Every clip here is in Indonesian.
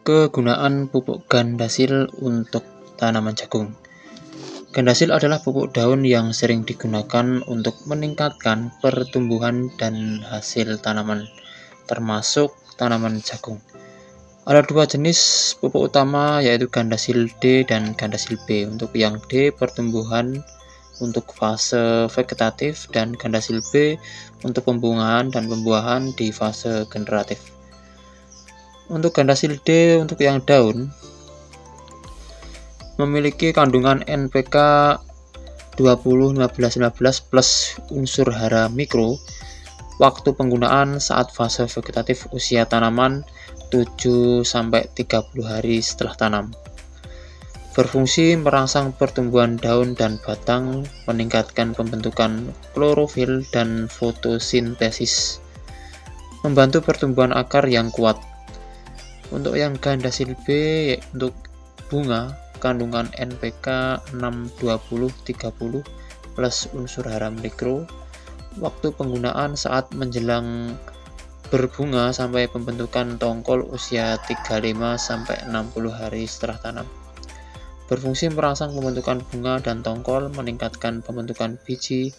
Kegunaan pupuk gandasil untuk tanaman jagung. Gandasil adalah pupuk daun yang sering digunakan untuk meningkatkan pertumbuhan dan hasil tanaman, termasuk tanaman jagung. Ada dua jenis pupuk utama, yaitu gandasil D dan gandasil B. Untuk yang D, pertumbuhan untuk fase vegetatif, dan gandasil B untuk pembungaan dan pembuahan di fase generatif. Untuk gandasil D untuk yang daun memiliki kandungan NPK 20-15-15 plus unsur hara mikro. Waktu penggunaan saat fase vegetatif usia tanaman 7-30 hari setelah tanam. Berfungsi merangsang pertumbuhan daun dan batang, meningkatkan pembentukan klorofil dan fotosintesis, membantu pertumbuhan akar yang kuat. Untuk yang gandasil B, untuk bunga, kandungan NPK 6-20-30 plus unsur hara mikro. Waktu penggunaan saat menjelang berbunga sampai pembentukan tongkol usia 35-60 hari setelah tanam. Berfungsi merangsang pembentukan bunga dan tongkol, meningkatkan pembentukan biji,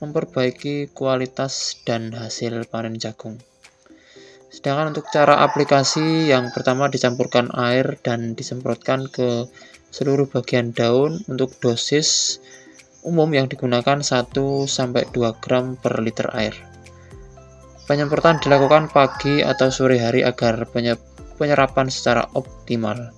memperbaiki kualitas dan hasil panen jagung. Sedangkan untuk cara aplikasi, yang pertama dicampurkan air dan disemprotkan ke seluruh bagian daun. Untuk dosis umum yang digunakan 1-2 gram per liter air. Penyemprotan dilakukan pagi atau sore hari agar penyerapan secara optimal.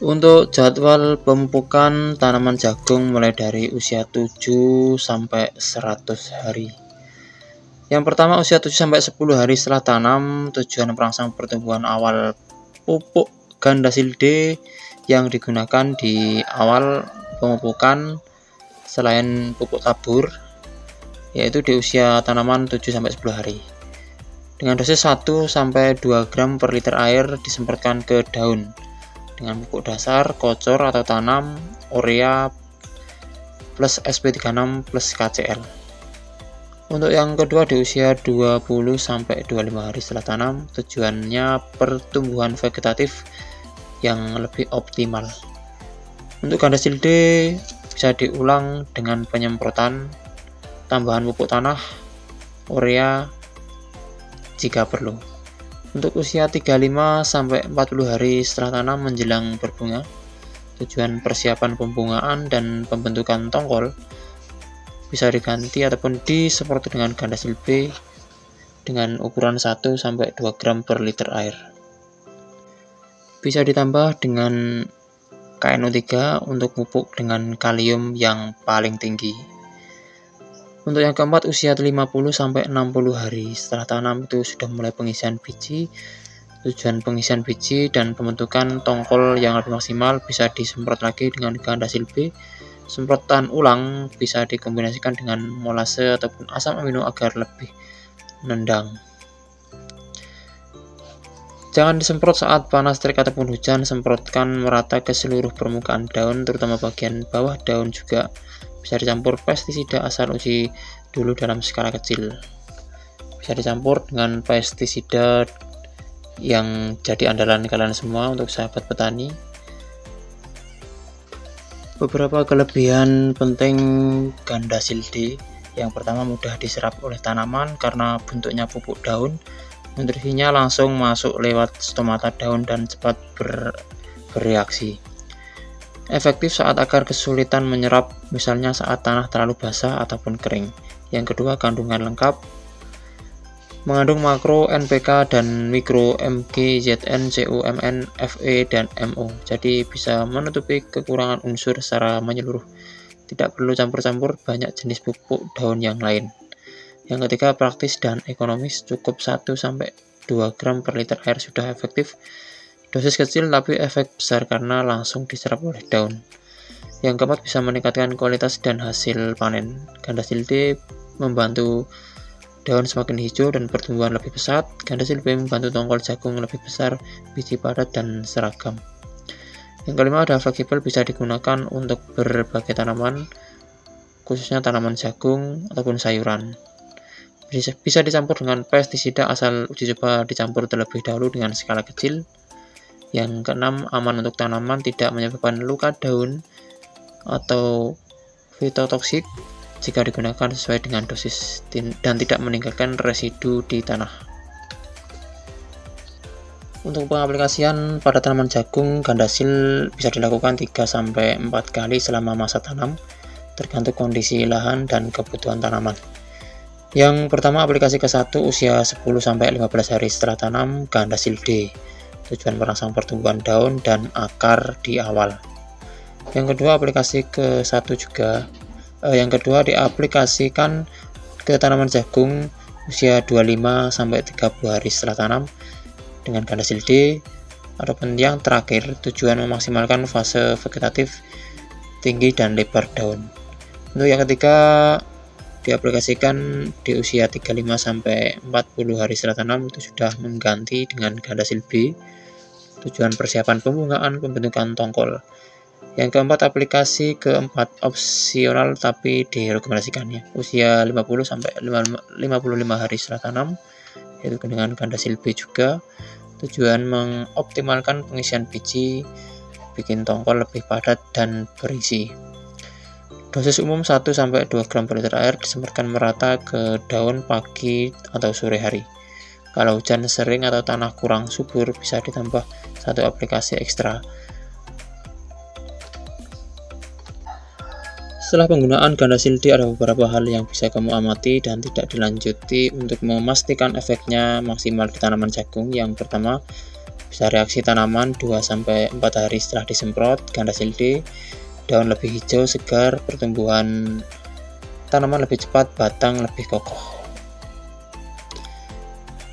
Untuk jadwal pemupukan tanaman jagung mulai dari usia 7-100 hari. Yang pertama, usia 7-10 hari setelah tanam. Tujuan merangsang pertumbuhan awal pupuk gandasil D yang digunakan di awal pemupukan selain pupuk tabur, yaitu di usia tanaman 7-10 hari. Dengan dosis 1-2 gram per liter air disemprotkan ke daun dengan pupuk dasar, kocor atau tanam, urea plus SP36 plus KCl. Untuk yang kedua di usia 20-25 hari setelah tanam. Tujuannya pertumbuhan vegetatif yang lebih optimal. Untuk gandasil D bisa diulang dengan penyemprotan, tambahan pupuk tanah, urea jika perlu. Untuk usia 35-40 hari setelah tanam menjelang berbunga. Tujuan persiapan pembungaan dan pembentukan tongkol, bisa diganti ataupun disemprot dengan gandasil B dengan ukuran 1-2 gram per liter air. Bisa ditambah dengan KNO3 untuk pupuk dengan kalium yang paling tinggi. Untuk yang keempat, usia 50-60 hari setelah tanam itu sudah mulai pengisian biji. Tujuan pengisian biji dan pembentukan tongkol yang lebih maksimal bisa disemprot lagi dengan gandasil B. Semprotan ulang bisa dikombinasikan dengan molase ataupun asam amino agar lebih nendang. Jangan disemprot saat panas terik ataupun hujan. Semprotkan merata ke seluruh permukaan daun, terutama bagian bawah daun. Juga bisa dicampur pestisida asal uji dulu dalam skala kecil. Bisa dicampur dengan pestisida yang jadi andalan kalian semua untuk sahabat petani. Beberapa kelebihan penting gandasil D. Yang pertama, mudah diserap oleh tanaman karena bentuknya pupuk daun. Nutrisinya langsung masuk lewat stomata daun dan cepat bereaksi. Efektif saat akar kesulitan menyerap, misalnya saat tanah terlalu basah ataupun kering. Yang kedua, kandungan lengkap. Mengandung makro, NPK, dan mikro, Mg, Zn, Cu, Mn, Fe, dan Mo. Jadi bisa menutupi kekurangan unsur secara menyeluruh. Tidak perlu campur-campur banyak jenis pupuk daun yang lain. Yang ketiga, praktis dan ekonomis. Cukup 1-2 gram per liter air sudah efektif. Dosis kecil tapi efek besar karena langsung diserap oleh daun. Yang keempat, bisa meningkatkan kualitas dan hasil panen. Gandasil D membantu daun semakin hijau dan pertumbuhan lebih pesat. Gandasil B membantu tongkol jagung lebih besar, biji padat dan seragam. Yang kelima, ada fleksibel, bisa digunakan untuk berbagai tanaman, khususnya tanaman jagung ataupun sayuran. Bisa dicampur dengan pestisida asal uji coba dicampur terlebih dahulu dengan skala kecil. Yang keenam, aman untuk tanaman, tidak menyebabkan luka daun atau fitotoksik jika digunakan sesuai dengan dosis dan tidak meninggalkan residu di tanah. Untuk pengaplikasian pada tanaman jagung, gandasil bisa dilakukan 3-4 kali selama masa tanam, tergantung kondisi lahan dan kebutuhan tanaman. Yang pertama, aplikasi ke-1 usia 10-15 hari setelah tanam, gandasil D. Tujuan merangsang pertumbuhan daun dan akar di awal. Yang kedua, aplikasi ke-1 juga. Yang kedua, diaplikasikan ke tanaman jagung usia 25-30 hari setelah tanam dengan gandasil D. Adapun yang terakhir, tujuan memaksimalkan fase vegetatif tinggi dan lebar daun. Untuk yang ketiga, diaplikasikan di usia 35-40 hari setelah tanam, itu sudah mengganti dengan gandasil B. Tujuan persiapan pembungaan, pembentukan tongkol. Yang keempat, aplikasi keempat opsional tapi direkomendasikannya usia 50-55 hari setelah tanam, yaitu dengan gandasil B juga. Tujuan mengoptimalkan pengisian biji, bikin tongkol lebih padat dan berisi. Dosis umum 1-2 gram per liter air, disemprotkan merata ke daun pagi atau sore hari. Kalau hujan sering atau tanah kurang subur, bisa ditambah 1 aplikasi ekstra. Setelah penggunaan gandasil D, ada beberapa hal yang bisa kamu amati dan tidak dilanjuti untuk memastikan efeknya maksimal di tanaman jagung. Yang pertama, bisa reaksi tanaman 2-4 hari setelah disemprot gandasil D. Daun lebih hijau, segar, pertumbuhan tanaman lebih cepat, batang lebih kokoh.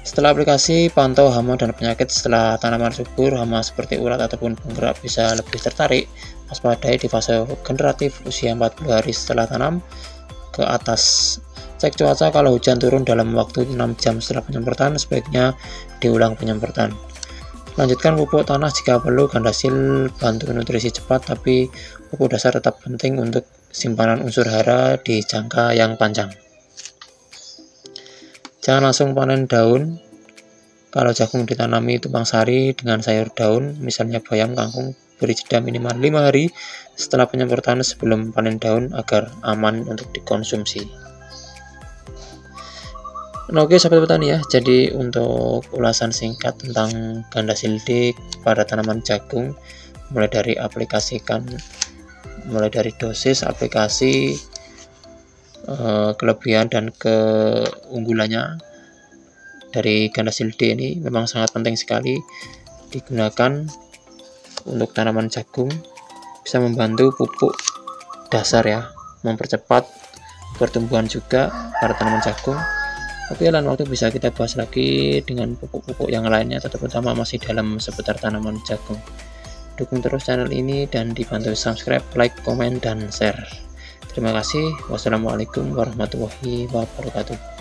Setelah aplikasi, pantau hama dan penyakit. Setelah tanaman subur, hama seperti ulat ataupun penggerak bisa lebih tertarik. Waspadai di fase generatif usia 40 hari setelah tanam ke atas. Cek cuaca, kalau hujan turun dalam waktu 6 jam setelah penyemprotan, sebaiknya diulang penyemprotan. Lanjutkan pupuk tanah jika perlu. Gandasil bantu nutrisi cepat, tapi pupuk dasar tetap penting untuk simpanan unsur hara di jangka yang panjang. Jangan langsung panen daun. Kalau jagung ditanami tumpang sari dengan sayur daun, misalnya bayam, kangkung, beri jeda minimal 5 hari setelah penyemprotan sebelum panen daun agar aman untuk dikonsumsi. Nah, oke sahabat petani ya, jadi untuk ulasan singkat tentang gandasil D pada tanaman jagung, mulai dari dosis, aplikasi, kelebihan dan keunggulannya dari gandasil D ini memang sangat penting sekali digunakan untuk tanaman jagung. Bisa membantu pupuk dasar ya, mempercepat pertumbuhan juga pada tanaman jagung. Tapi lain waktu bisa kita bahas lagi dengan pupuk-pupuk yang lainnya, terutama masih dalam seputar tanaman jagung. Dukung terus channel ini dan dibantu subscribe, like, komen, dan share. Terima kasih. Wassalamualaikum warahmatullahi wabarakatuh.